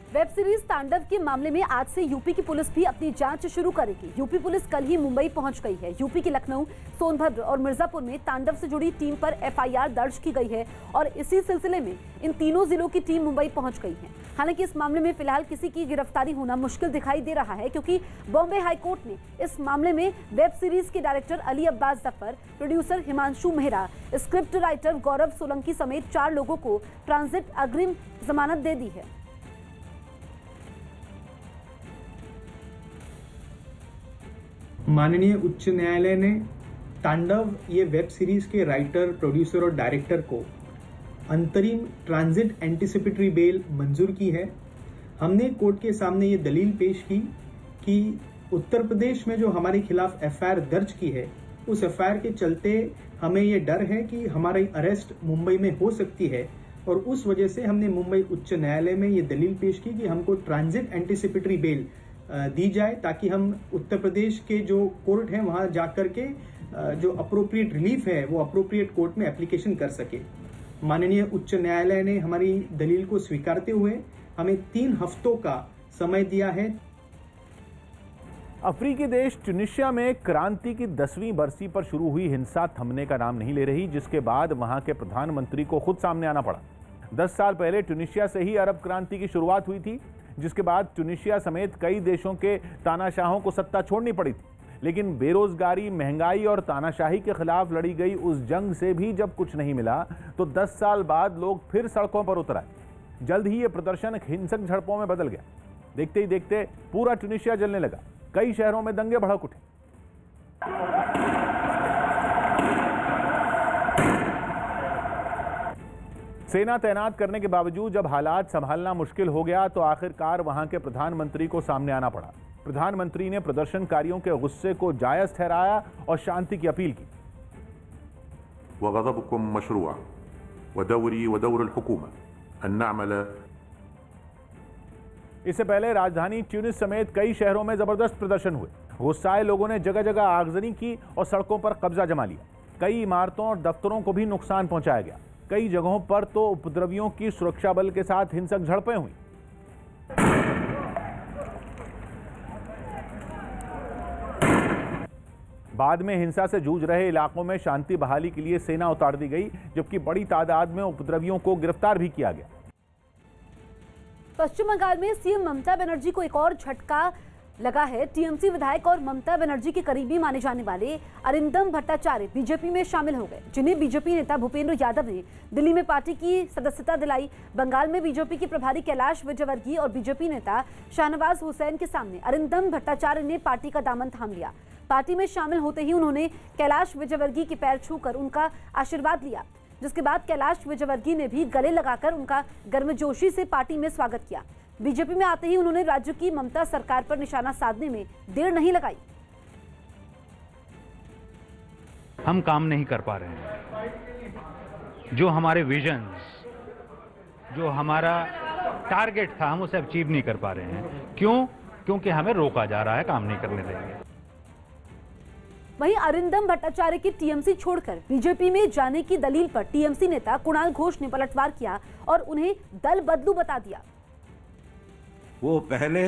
Web series तांडव के मामले में आज से यूपी की पुलिस भी अपनी जांच शुरू करेगी। यूपी पुलिस कल ही मुंबई पहुंच गई है। यूपी के लखनऊ, सोनभद्र और मिर्जापुर में तांडव से जुड़ी टीम पर एफआईआर दर्ज की गई है और इसी सिलसिले में इन तीनों जिलों की टीम मुंबई पहुंच गई है। हालांकि इस मामले में फिलहाल किसी की गिरफ्तारी होना मुश्किल दिखाई दे रहा है, क्योंकि बॉम्बे हाईकोर्ट ने इस मामले में वेब सीरीज के director Ali Abbas Zafar, producer Himanshu Mehra, script writer Gaurav Solanki समेत 4 लोगों को ट्रांजिट अग्रिम जमानत दे दी है। माननीय उच्च न्यायालय ने तांडव ये वेब सीरीज के राइटर, प्रोड्यूसर और डायरेक्टर को अंतरिम ट्रांजिट एंटीसिपेटरी बेल मंजूर की है। हमने कोर्ट के सामने ये दलील पेश की कि उत्तर प्रदेश में जो हमारे खिलाफ एफआईआर दर्ज की है, उस एफआईआर के चलते हमें ये डर है कि हमारी अरेस्ट मुंबई में हो सकती है और उस वजह से हमने मुंबई उच्च न्यायालय में ये दलील पेश की कि हमको ट्रांजिट एंटीसिपेटरी बेल दी जाए, ताकि हम उत्तर प्रदेश के जो कोर्ट हैं वहां जाकर के जो अप्रोप्रिएट रिलीफ है वो अप्रोप्रिएट कोर्ट में एप्लीकेशन कर सके। माननीय उच्च न्यायालय ने हमारी दलील को स्वीकारते हुए हमें 3 हफ्तों का समय दिया है। अफ्रीकी देश ट्यूनीशिया में क्रांति की 10वीं बरसी पर शुरू हुई हिंसा थमने का नाम नहीं ले रही, जिसके बाद वहां के प्रधानमंत्री को खुद सामने आना पड़ा। 10 साल पहले ट्यूनीशिया से ही अरब क्रांति की शुरुआत हुई थी, जिसके बाद ट्यूनीशिया समेत कई देशों के तानाशाहों को सत्ता छोड़नी पड़ी थी। लेकिन बेरोजगारी, महंगाई और तानाशाही के खिलाफ लड़ी गई उस जंग से भी जब कुछ नहीं मिला तो 10 साल बाद लोग फिर सड़कों पर उतर आए। जल्द ही ये प्रदर्शन हिंसक झड़पों में बदल गया। देखते ही देखते पूरा ट्यूनीशिया जलने लगा। कई शहरों में दंगे भड़क उठे। सेना तैनात करने के बावजूद जब हालात संभालना मुश्किल हो गया तो आखिरकार वहां के प्रधानमंत्री को सामने आना पड़ा। प्रधानमंत्री ने प्रदर्शनकारियों के गुस्से को जायज ठहराया और शांति की अपील की। वग़ज़बकुम मशरूअ वदौरी वदौर हुकूमत अन नअमल। इससे पहले राजधानी ट्यूनिस समेत कई शहरों में जबरदस्त प्रदर्शन हुए। गुस्साए लोगों ने जगह जगह आगजनी की और सड़कों पर कब्जा जमा लिया। कई इमारतों और दफ्तरों को भी नुकसान पहुंचाया गया। कई जगहों पर तो उपद्रवियों की सुरक्षा बल के साथ हिंसक झड़पें हुई। बाद में हिंसा से जूझ रहे इलाकों में शांति बहाली के लिए सेना उतार दी गई, जबकि बड़ी तादाद में उपद्रवियों को गिरफ्तार भी किया गया। पश्चिम बंगाल में सीएम ममता बनर्जी को एक और झटका लगा है। टीएमसी विधायक और ममता बनर्जी के करीबी माने जाने वाले अरिंदम भट्टाचार्य बीजेपी में शामिल हो गए, जिन्हें बीजेपी नेता भूपेंद्र यादव ने दिल्ली में पार्टी की सदस्यता दिलाई। बंगाल में बीजेपी के प्रभारी कैलाश विजयवर्गीय और बीजेपी नेता शाहनवाज हुसैन के सामने अरिंदम भट्टाचार्य ने पार्टी का दामन थाम लिया। पार्टी में शामिल होते ही उन्होंने कैलाश विजयवर्गीय के पैर छूकर उनका आशीर्वाद लिया, जिसके बाद कैलाश विजयवर्गीय ने भी गले लगाकर उनका गर्मजोशी से पार्टी में स्वागत किया। बीजेपी में आते ही उन्होंने राज्य की ममता सरकार पर निशाना साधने में देर नहीं लगाई। हम काम नहीं कर पा रहे हैं। जो हमारे विजन्स, जो हमारा टारगेट था, हम उसे अचीव नहीं कर पा रहे हैं। क्यों? क्योंकि हमें रोका जा रहा है, काम नहीं करने देंगे। वहीं अरिंदम भट्टाचार्य की टीएमसी छोड़कर बीजेपी में जाने की दलील पर टीएमसी नेता कुणाल घोष ने पलटवार किया और उन्हें दल बदलू बता दिया। वो पहले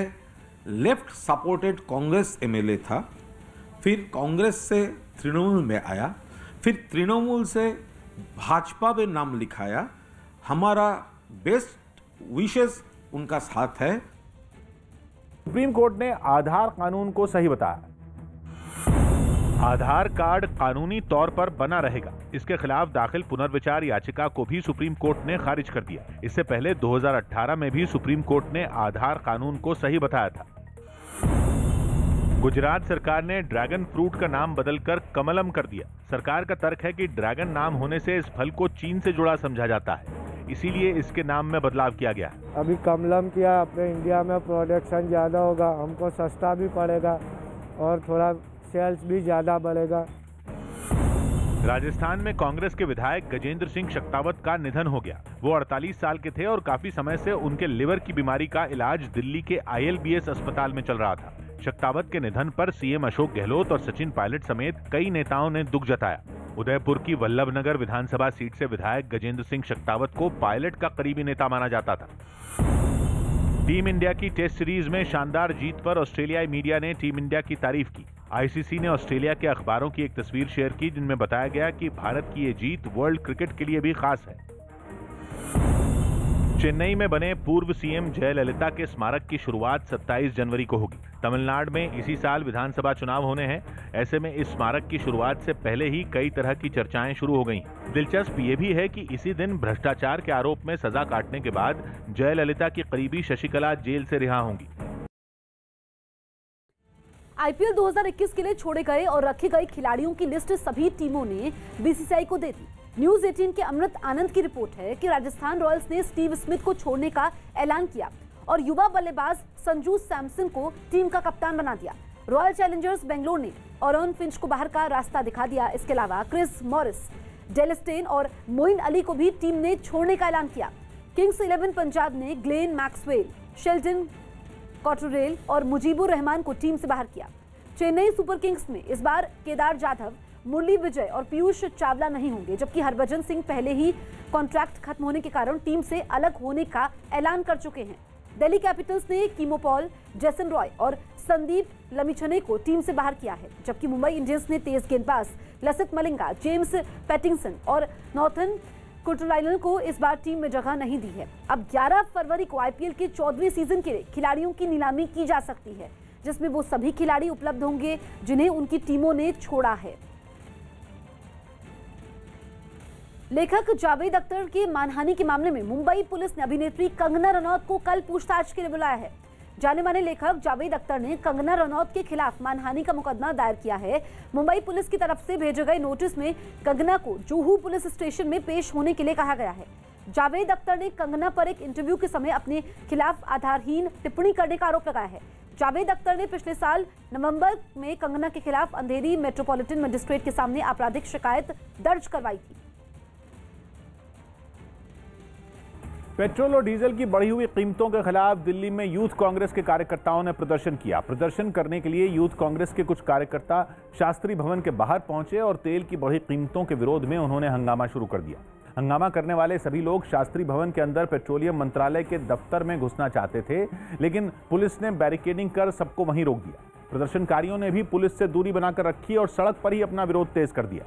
लेफ्ट सपोर्टेड कांग्रेस एमएलए था, फिर कांग्रेस से तृणमूल में आया, फिर तृणमूल से भाजपा में नाम लिखाया। हमारा बेस्ट विशेस उनका साथ है। सुप्रीम कोर्ट ने आधार कानून को सही बताया। आधार कार्ड कानूनी तौर पर बना रहेगा। इसके खिलाफ दाखिल पुनर्विचार याचिका को भी सुप्रीम कोर्ट ने खारिज कर दिया। इससे पहले 2018 में भी सुप्रीम कोर्ट ने आधार कानून को सही बताया था। गुजरात सरकार ने ड्रैगन फ्रूट का नाम बदलकर कमलम कर दिया। सरकार का तर्क है कि ड्रैगन नाम होने से इस फल को चीन से जुड़ा समझा जाता है, इसीलिए इसके नाम में बदलाव किया गया। अभी कमलम किया, अपने इंडिया में प्रोडक्शन ज़्यादा होगा, हमको सस्ता भी पड़ेगा और थोड़ा सेल्स भी ज़्यादा बढ़ेगा। राजस्थान में कांग्रेस के विधायक गजेंद्र सिंह शक्तावत का निधन हो गया। वो 48 साल के थे और काफी समय से उनके लिवर की बीमारी का इलाज दिल्ली के ILBS अस्पताल में चल रहा था। शक्तावत के निधन पर सीएम अशोक गहलोत और सचिन पायलट समेत कई नेताओं ने दुख जताया। उदयपुर की वल्लभनगर विधानसभा सीट से विधायक गजेंद्र सिंह शक्तावत को पायलट का करीबी नेता माना जाता था। टीम इंडिया की टेस्ट सीरीज में शानदार जीत पर ऑस्ट्रेलियाई मीडिया ने टीम इंडिया की तारीफ की। आईसीसी ने ऑस्ट्रेलिया के अखबारों की एक तस्वीर शेयर की जिनमें बताया गया कि भारत की ये जीत वर्ल्ड क्रिकेट के लिए भी खास है। चेन्नई में बने पूर्व सीएम जयललिता के स्मारक की शुरुआत 27 जनवरी को होगी। तमिलनाडु में इसी साल विधानसभा चुनाव होने हैं। ऐसे में इस स्मारक की शुरुआत से पहले ही कई तरह की चर्चाएं शुरू हो गई। दिलचस्प ये भी है कि इसी दिन भ्रष्टाचार के आरोप में सजा काटने के बाद जयललिता की करीबी शशिकला जेल से रिहा होंगी। आईपीएल 2021 के लिए छोड़े गए और रखे गए खिलाड़ियों की लिस्ट सभी टीमों ने बीसीसीआई को दे दी। न्यूज 18 के अमृत आनंद की रिपोर्ट है कि राजस्थान रॉयल्स ने स्टीव स्मिथ को छोड़ने का ऐलान किया और युवा बल्लेबाज संजू सैमसन को टीम का कप्तान बना दिया। रॉयल चैलेंजर्स बेंगलोर ने ऑरोन फिंच को बाहर का रास्ता दिखा दिया। इसके अलावा क्रिस मॉरिस, डेल स्टेन और मोइन अली को भी टीम ने छोड़ने का ऐलान किया। किंग्स 11 पंजाब ने ग्लेन मैक्सवेल, शेल्टन कॉटरेल और मुजीबुर रहमान को टीम से बाहर किया। चेन्नई सुपर किंग्स में इस बार केदार जाधव, मुरली विजय और पीयूष चावला नहीं होंगे, जबकि हरभजन सिंह पहले ही कॉन्ट्रैक्ट खत्म होने के कारण टीम से अलग होने का ऐलान कर चुके हैं। दिल्ली कैपिटल्स ने कीमो पॉल, जेसन रॉय और संदीप लमिछने को टीम से बाहर किया है, जबकि मुंबई इंडियंस ने तेज गेंदबाज लसित मलिंगा, जेम्स पैटिंसन और नॉर्थन कुटराइलन को इस बार टीम में जगह नहीं दी है। अब 11 फरवरी को आईपीएल के 14वें सीजन के लिए खिलाड़ियों की नीलामी की जा सकती है, जिसमें वो सभी खिलाड़ी उपलब्ध होंगे जिन्हें उनकी टीमों ने छोड़ा है। लेखक जावेद अख्तर की मानहानि के मामले में मुंबई पुलिस ने अभिनेत्री कंगना रनौत को कल पूछताछ के लिए बुलाया है। जाने माने लेखक जावेद अख्तर ने कंगना रनौत के खिलाफ मानहानि का मुकदमा दायर किया है। मुंबई पुलिस की तरफ से भेजे गए नोटिस में कंगना को जुहू पुलिस स्टेशन में पेश होने के लिए कहा गया है। जावेद अख्तर ने कंगना पर एक इंटरव्यू के समय अपने खिलाफ आधारहीन टिप्पणी करने का आरोप लगाया है। जावेद अख्तर ने पिछले साल नवंबर में कंगना के खिलाफ अंधेरी मेट्रोपॉलिटन मजिस्ट्रेट के सामने आपराधिक शिकायत दर्ज करवाई थी। पेट्रोल और डीजल की बढ़ी हुई कीमतों के खिलाफ दिल्ली में यूथ कांग्रेस के कार्यकर्ताओं ने प्रदर्शन किया। प्रदर्शन करने के लिए यूथ कांग्रेस के कुछ कार्यकर्ता शास्त्री भवन के बाहर पहुंचे और तेल की बढ़ी कीमतों के विरोध में उन्होंने हंगामा शुरू कर दिया। हंगामा करने वाले सभी लोग शास्त्री भवन के अंदर पेट्रोलियम मंत्रालय के दफ्तर में घुसना चाहते थे, लेकिन पुलिस ने बैरिकेडिंग कर सबको वहीं रोक दिया। प्रदर्शनकारियों ने भी पुलिस से दूरी बनाकर रखी और सड़क पर ही अपना विरोध तेज कर दिया।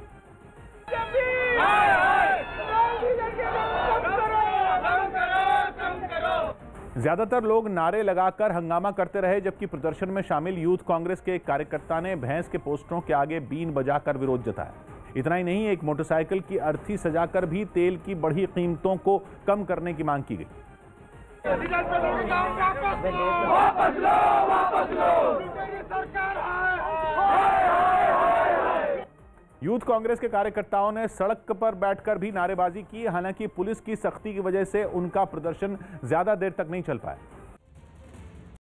ज्यादातर लोग नारे लगाकर हंगामा करते रहे, जबकि प्रदर्शन में शामिल यूथ कांग्रेस के एक कार्यकर्ता ने भैंस के पोस्टरों के आगे बीन बजाकर विरोध जताया। इतना ही नहीं, एक मोटरसाइकिल की अर्थी सजाकर भी तेल की बढ़ी कीमतों को कम करने की मांग की गई। यूथ कांग्रेस के कार्यकर्ताओं ने सड़क पर बैठकर भी नारेबाजी की। हालांकि पुलिस की सख्ती की वजह से उनका प्रदर्शन ज्यादा देर तक नहीं चल पाया।